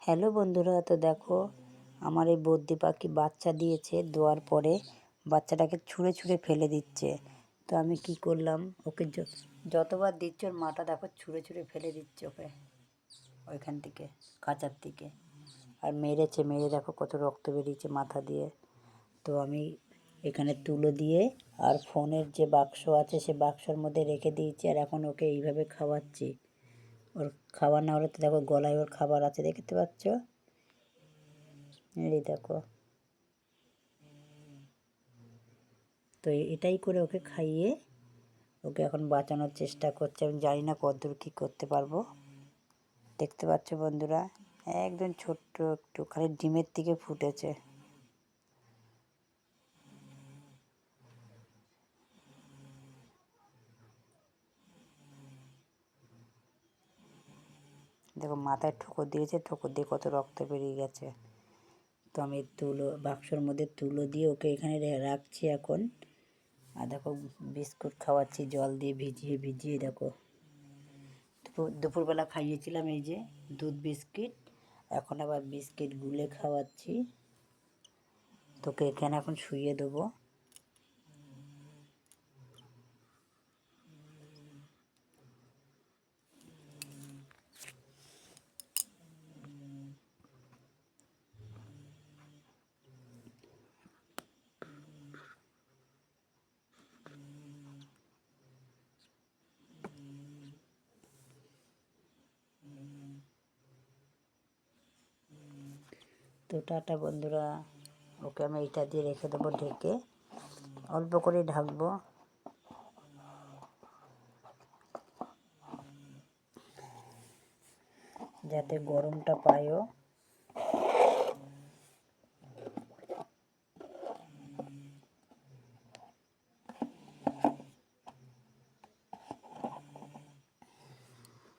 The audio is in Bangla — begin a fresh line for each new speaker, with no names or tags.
হ্যালো বন্ধুরা, তো দেখো আমার এই বদ্রি পাখি বাচ্চা দিয়েছে। দেওয়ার পরে বাচ্চাটাকে ছুঁড়ে ছুঁড়ে ফেলে দিচ্ছে। তো আমি কি করলাম, ওকে যতবার দিচ্ছে ওর মাটা দেখো ছুঁড়ে ছুঁড়ে ফেলে দিচ্ছে ওকে ওইখান থেকে, খাঁচার থেকে। আর মেরে দেখো কত রক্ত বেরিয়েছে মাথা দিয়ে। তো আমি এখানে তুলো দিয়ে আর ফোনের যে বাক্স আছে সে বাক্সর মধ্যে রেখে দিয়েছি। আর এখন ওকে এইভাবে খাওয়াচ্ছি। ওর খাবার না হলে তো দেখো গলায় ওর খাবার আছে, দেখতে পাচ্ছ? এই দেখো। তো এটাই করে ওকে খাইয়ে ওকে এখন বাঁচানোর চেষ্টা করছে। আমি জানি না কতদূর কী করতে পারবো। দেখতে পাচ্ছ বন্ধুরা, একদম ছোট্ট একটু খালি ডিমের থেকে ফুটেছে। দেখো মাথায় ঠোকর দিয়েছে, ঠোকর দিয়ে কত রক্ত বেরিয়ে গেছে। তো আমি তুলো বাক্সর মধ্যে তুলো দিয়ে ওকে এখানে রাখছি এখন। আর দেখো বিস্কুট খাওয়াচ্ছি জল দিয়ে ভিজিয়ে ভিজিয়ে। দেখো দুপুরবেলা খাইয়েছিলাম এই যে দুধ বিস্কিট, এখন আবার বিস্কিট গুলে খাওয়াচ্ছি। তোকে এখানে এখন শুইয়ে দেবো। তো টাটা বন্ধুরা, ওকে আমি এইটা দিয়ে রেখে দেবো ঢেকে, অল্প করে ঢাকবো যাতে গরমটা পায়ও।